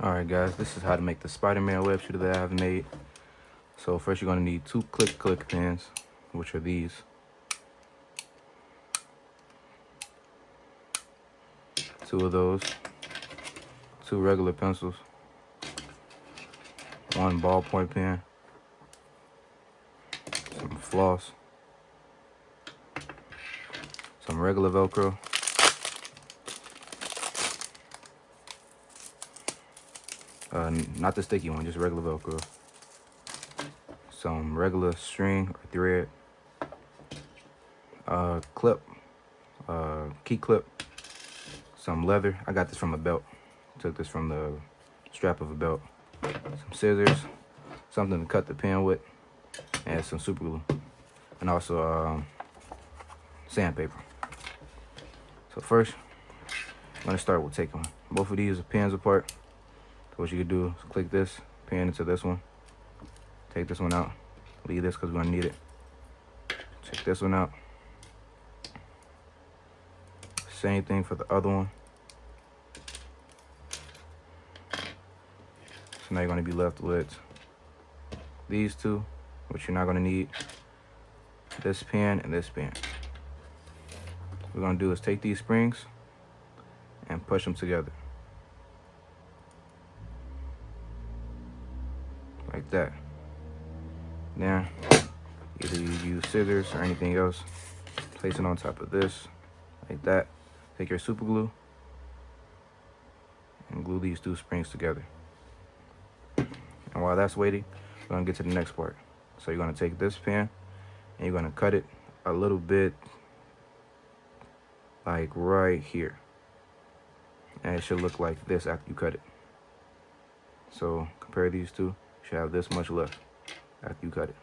Alright guys, this is how to make the Spider-Man web shooter that I have made. So first you're going to need 2 click pins, which are these. Two of those. 2 regular pencils. 1 ballpoint pen. Some floss. Some regular Velcro. Not the sticky one, just regular Velcro. Some regular string or thread. Clip. Key clip. Some leather. I got this from a belt. Took this from the strap of a belt. Some scissors. Something to cut the pen with. And some super glue. And also sandpaper. So first, I'm going to start with taking both of these pens apart. So what you can do is click this pen into this one. Take this one out. Leave this because we're going to need it. Take this one out. Same thing for the other one. So now you're going to be left with these two, which you're not going to need. This pen and this pen. What we're going to do is take these springs and push them together. Like that. Now, either you use scissors or anything else. Place it on top of this, like that. Take your super glue and glue these 2 springs together. And while that's waiting, we're gonna get to the next part. So you're gonna take this pen and you're gonna cut it a little bit, like right here. And it should look like this after you cut it. So compare these two, you should have this much left after you cut it.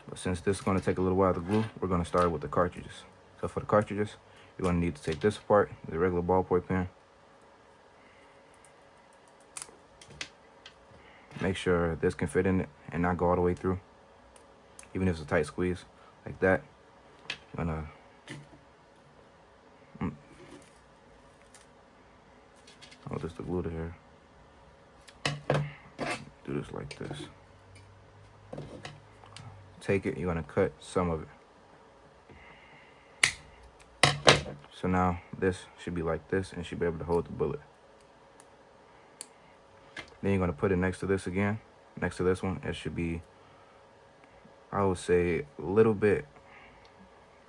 But since this is going to take a little while to glue, we're going to start with the cartridges. So for the cartridges, you're going to need to take this apart, the regular ballpoint pen. Make sure this can fit in it and not go all the way through. Even if it's a tight squeeze, like that. I'm going to hold this to glue to here. Do this like this. Take it, you're gonna cut some of it. So now this should be like this and should be able to hold the bullet. Then you're gonna put it next to this again, next to this one. It should be, I would say, a little bit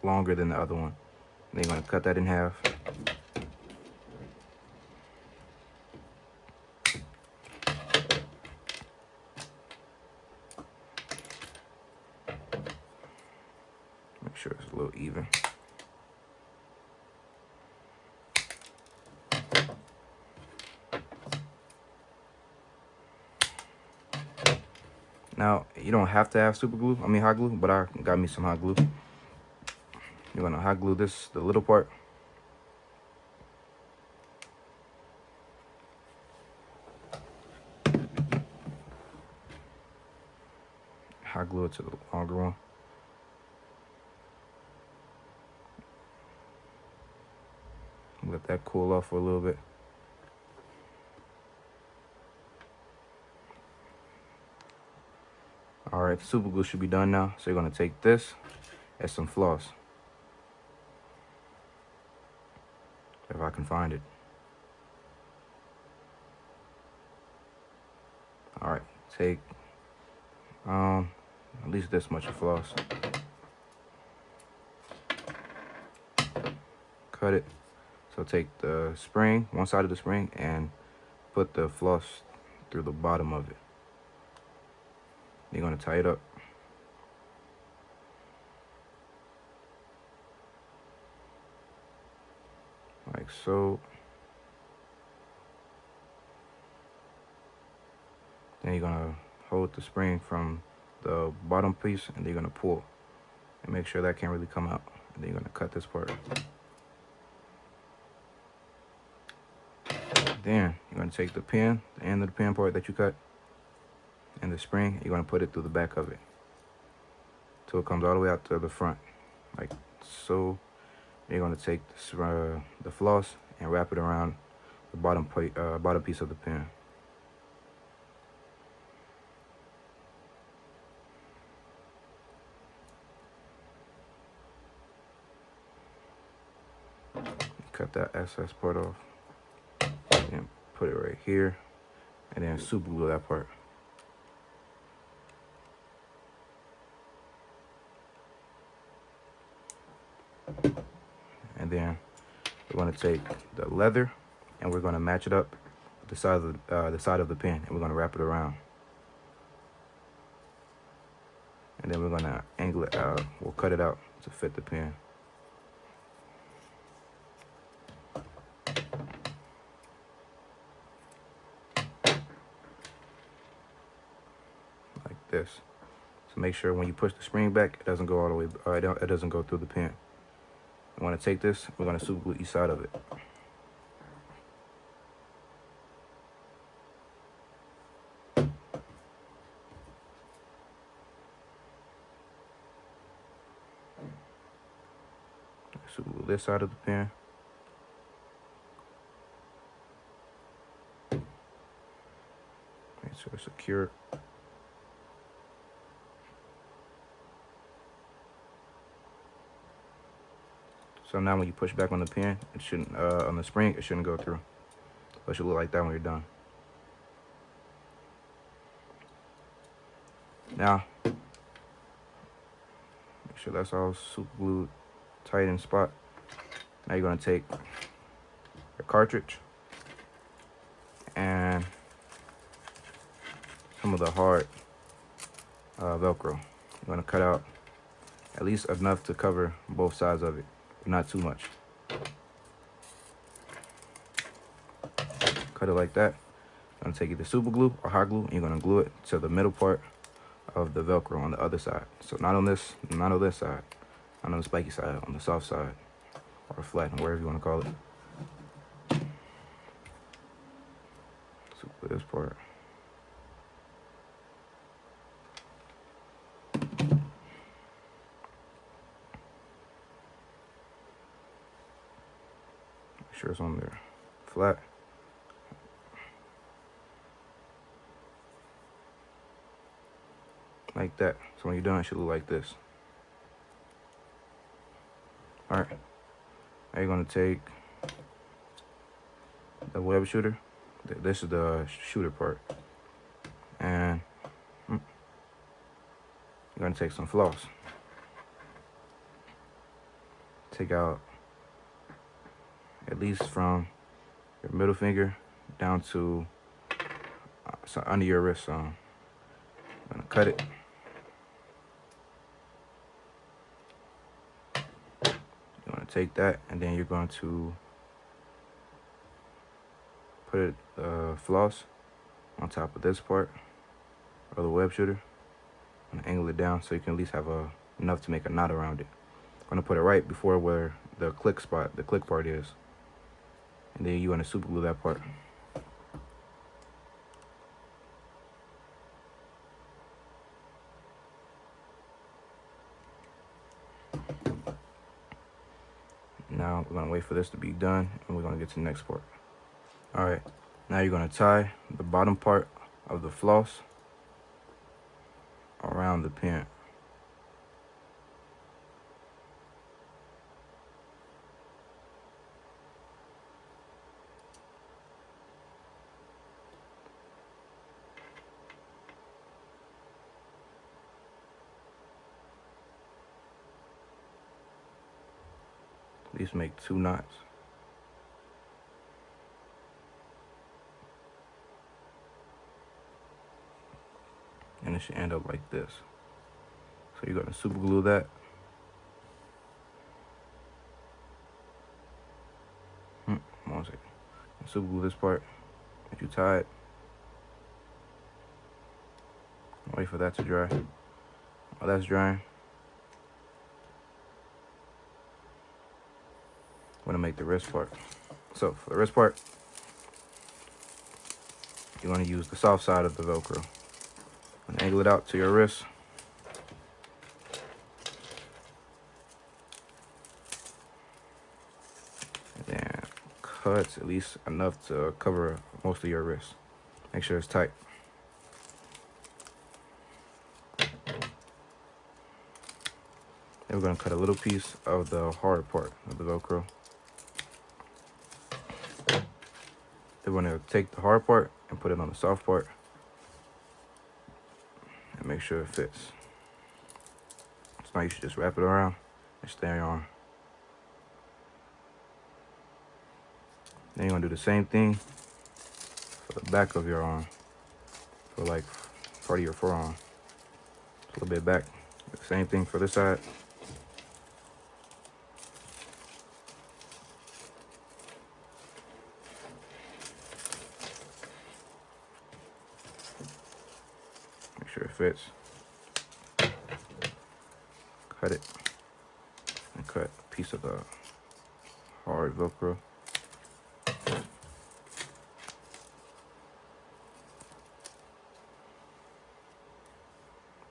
longer than the other one. Then you're gonna cut that in half. Make sure it's a little even. Now, you don't have to have super glue, hot glue, but I got me some hot glue. You're gonna hot glue this, the little part. Hot glue it to the longer one. Let that cool off for a little bit. Alright, the super glue should be done now. So you're going to take this and some floss. If I can find it. Alright, take at least this much of floss. Cut it. So take the spring, one side of the spring, and put the floss through the bottom of it. You're going to tie it up. Like so. Then you're going to hold the spring from the bottom piece and then you're going to pull. And make sure that can't really come out. And then you're going to cut this part. Then you're going to take the pen, the end of the pen part that you cut, and the spring, you're going to put it through the back of it till it comes all the way out to the front, like so. You're going to take this, the floss and wrap it around the bottom piece of the pen. Cut that excess part off and put it right here, and then super glue that part. And then we're going to take the leather and we're going to match it up with the side of the pen, and we're going to wrap it around. And then we're going to angle it out. We'll cut it out to fit the pen. Like this. So make sure when you push the spring back, it doesn't go all the way, it doesn't go through the pen. I want to take this, we're going to super glue each side of it. Super glue this side of the pen. Make sure it's secure. So now when you push back on the pen, it shouldn't, on the spring, it shouldn't go through. So it should look like that when you're done. Now, make sure that's all super glued tight in spot. Now you're gonna take your cartridge and some of the hard Velcro. You're gonna cut out at least enough to cover both sides of it, but not too much. Cut it like that. You're gonna take either super glue or hot glue, and you're gonna glue it to the middle part of the Velcro on the other side. So not on this side, not on the spiky side, on the soft side, or flat, wherever you want to call it. So for this part. Make sure it's on there flat. Like that. So when you're done, it should look like this. Alright. Now you're going to take the web shooter. This is the shooter part. And you're going to take some floss. Take out at least from your middle finger down to under your wrist. So I'm going to cut it. Take that, and then you're going to put it floss on top of this part of the web shooter and angle it down so you can at least have enough to make a knot around it. I'm going to put it right before where the click part is, and then you're going to super glue that part. Now we're going to wait for this to be done, and we're going to get to the next part. Alright, now you're going to tie the bottom part of the floss around the pen. At least make 2 knots. And it should end up like this. So you're going to super glue that. One second. Super glue this part that you tied. Wait for that to dry. While that's drying, I'm gonna make the wrist part. So for the wrist part, you're gonna use the soft side of the Velcro and angle it out to your wrist. cuts, at least enough to cover most of your wrist. Make sure it's tight. Then we're gonna cut a little piece of the hard part of the Velcro. Then we're gonna take the hard part and put it on the soft part and make sure it fits. So now you should just wrap it around and stay on your arm. Then you're gonna do the same thing for the back of your arm, for like part of your forearm. A little bit back. Same thing for this side. Make sure it fits. Cut it. And cut a piece of the hard Velcro.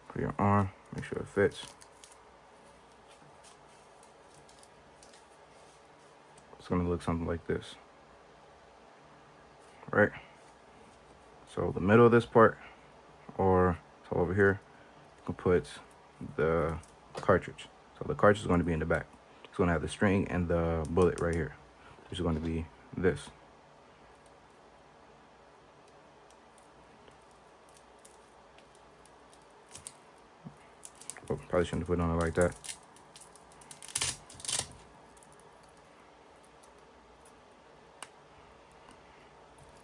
For your arm, make sure it fits. It's gonna look something like this. Right? So the middle of this part, or so over here, you can put the cartridge. So the cartridge is going to be in the back. It's going to have the string and the bullet right here, which is going to be this. Oh, probably shouldn't have put it on it like that.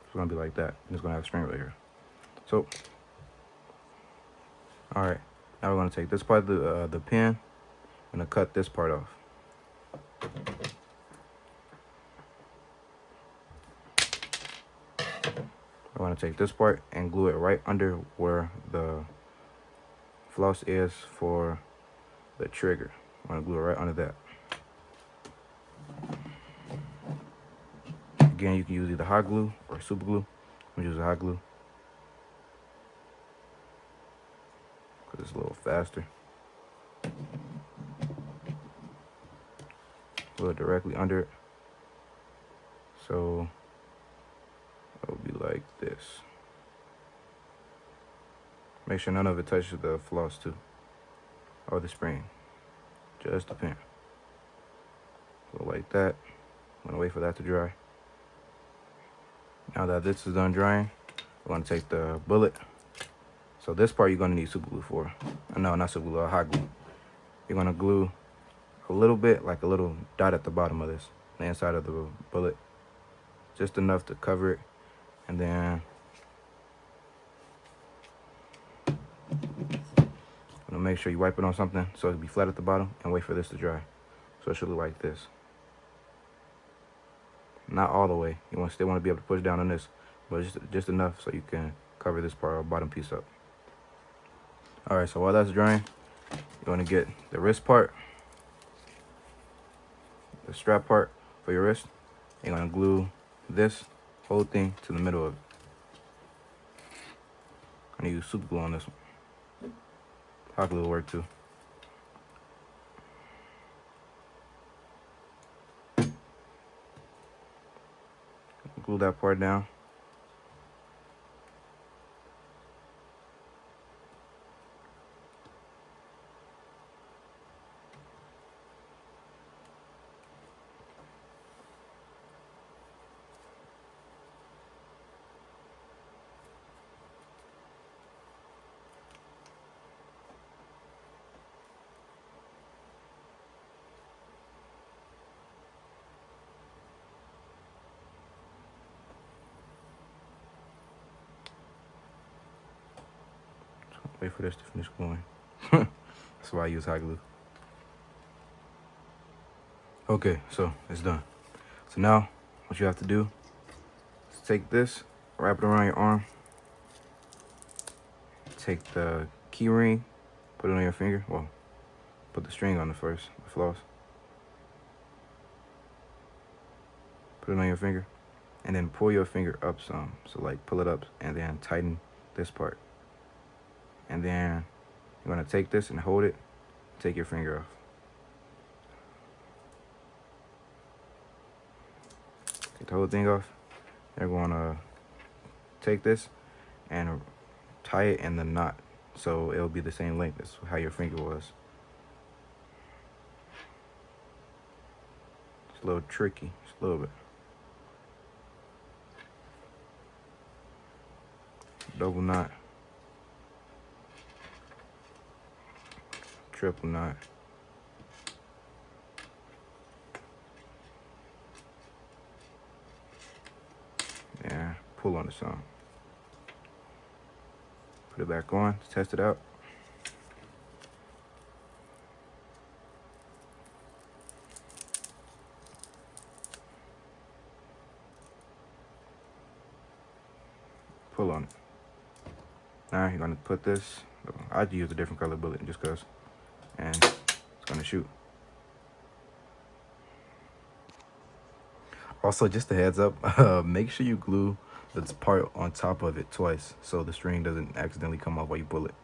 It's going to be like that. And it's going to have a string right here. So, all right. Now we're going to take this part of the pin. I'm going to cut this part off. I want to take this part and glue it right under where the floss is for the trigger. I want to glue it right under that. Again, you can use either hot glue or super glue. I'm going to use hot glue because it's a little faster. Glue it directly under it. So it will be like this. Make sure none of it touches the floss too, or the spring, just the pin. Go like that. I'm gonna wait for that to dry. Now that this is done drying, we're gonna take the bullet. So this part you're gonna need super glue for. No, not super glue, hot glue. You're gonna glue a little bit, like a little dot at the bottom of this, the inside of the bullet, just enough to cover it, and then make sure you wipe it on something so it'll be flat at the bottom, and wait for this to dry. So it should look like this. Not all the way. You still want to be able to push down on this, but just enough so you can cover this part or bottom piece up. All right, so while that's drying, you want to get the wrist part, the strap part for your wrist. You're going to glue this whole thing to the middle of it. I'm going to use super glue on this one. Hot glue will work too. Glue that part down. Wait for this to finish gluing. That's why I use hot glue. Okay, so it's done. So now what you have to do is take this, wrap it around your arm, take the key ring, put it on your finger. Well, put the string on it first, the floss. Put it on your finger, and then pull your finger up some. So like pull it up and then tighten this part. And then you're gonna take this and hold it, take your finger off. Take the whole thing off. They're going to take this and tie it in the knot so it'll be the same length as how your finger was. It's a little tricky, just a little bit. Double knot, triple knot, and pull on the some. Put it back on to test it out. Pull on it. Now you're gonna put this, I'd use a different color bullet just cause, and it's gonna shoot. Also, just a heads up, make sure you glue this part on top of it twice so the string doesn't accidentally come off while you pull it.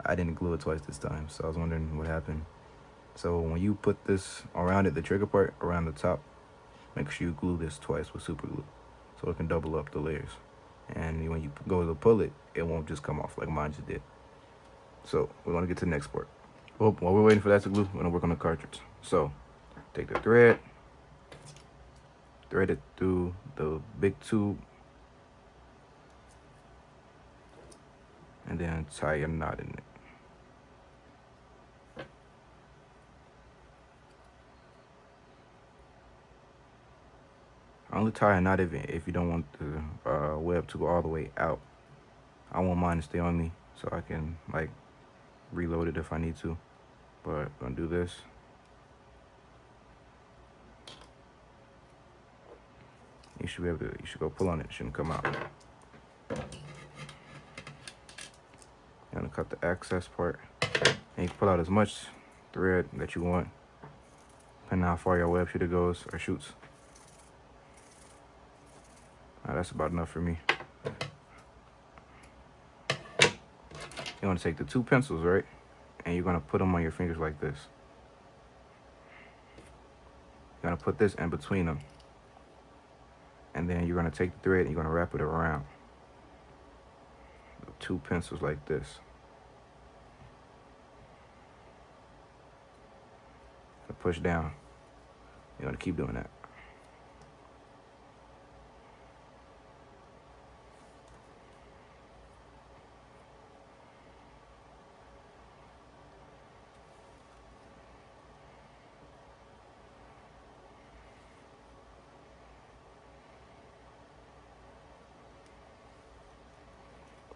I didn't glue it twice this time, so I was wondering what happened. So when you put this around it, the trigger part around the top, make sure you glue this twice with super glue so it can double up the layers. And when you go to pull it, it won't just come off like mine just did. So we're gonna get to the next part. Well, while we're waiting for that to glue, we're gonna work on the cartridge. So take the thread, thread it through the big tube, and then tie a knot in it. Only tie a knot if you don't want the web to go all the way out. I want mine to stay on me so I can like reload it if I need to. But I'm gonna do this. You should be able to, you should go pull on it, it shouldn't come out. You're gonna cut the excess part. And you can pull out as much thread that you want, depending on how far your web shooter goes or shoots. That's about enough for me. You want to take the two pencils, right? And you're going to put them on your fingers like this. You're going to put this in between them. And then you're going to take the thread and you're going to wrap it around. The two pencils like this. And push down. You're going to keep doing that.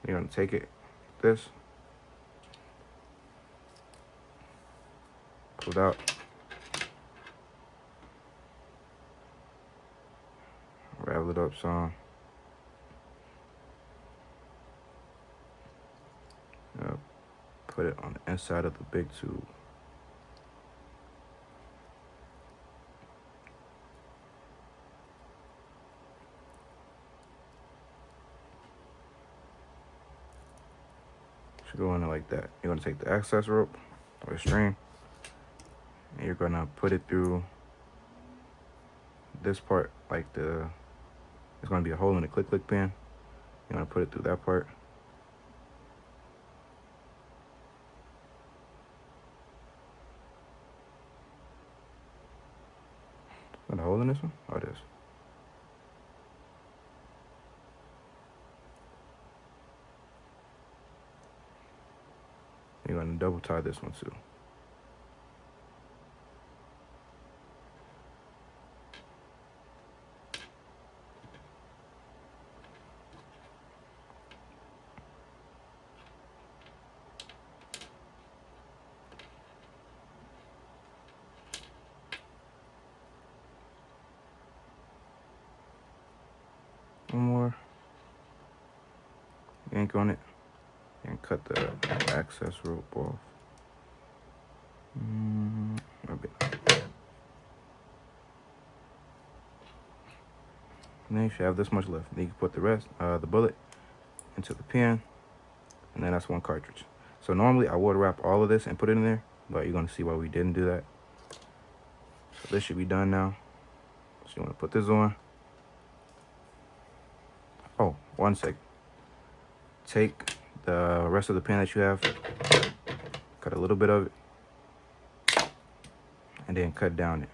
You're gonna take it, this, pull it out, ravel it up some. Put it on the inside of the big tube. Go in there like that. You're gonna take the excess rope or string and you're gonna put it through this part, like there's gonna be a hole in the click pin. You're gonna put it through that part. Got a hole in this one? Oh, it is. You're going to double tie this one too. One more. Yank on it. And cut the excess rope off. A bit. And then you should have this much left. Then you can put the rest, the bullet, into the pen, and then that's one cartridge. So normally I would wrap all of this and put it in there, but you're gonna see why we didn't do that. So this should be done now. So you wanna put this on. Oh, one sec. Take the rest of the pan that you have, cut a little bit of it, and then cut down it.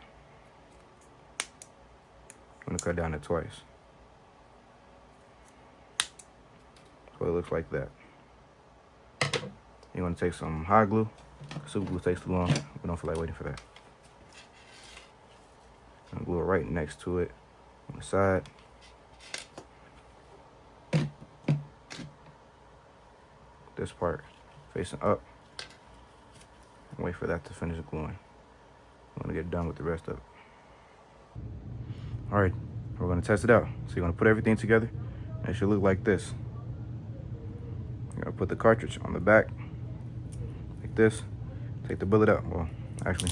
I'm gonna cut down it twice. So it looks like that. You want to take some hot glue. Super glue takes too long. We don't feel like waiting for that. I'm gonna glue it right next to it on the side. This part facing up. And wait for that to finish gluing. I'm gonna get done with the rest of it. All right, we're gonna test it out. So you're gonna put everything together, and it should look like this. You're gonna put the cartridge on the back, like this. Take the billet out. Well, actually,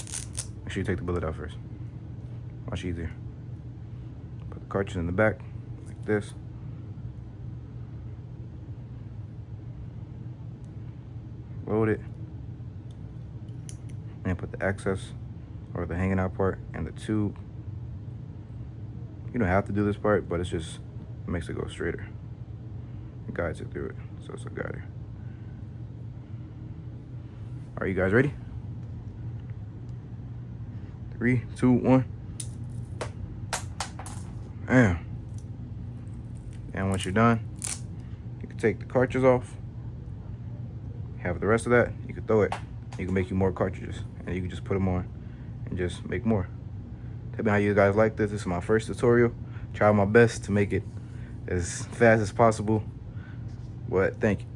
make sure you take the billet out first. Much easier. Put the cartridge in the back, like this. Load it. And put the excess, or the hanging out part, in the tube. You don't have to do this part, but it makes it go straighter. It guides it through it, so it's a guider. Are you guys ready? 3, 2, 1. Bam. And once you're done, you can take the cartridge off. Have the rest of that, you can throw it. You can make you more cartridges, and you can just put them on and just make more. Tell me how you guys like this. This is my first tutorial. Try my best to make it as fast as possible, but thank you.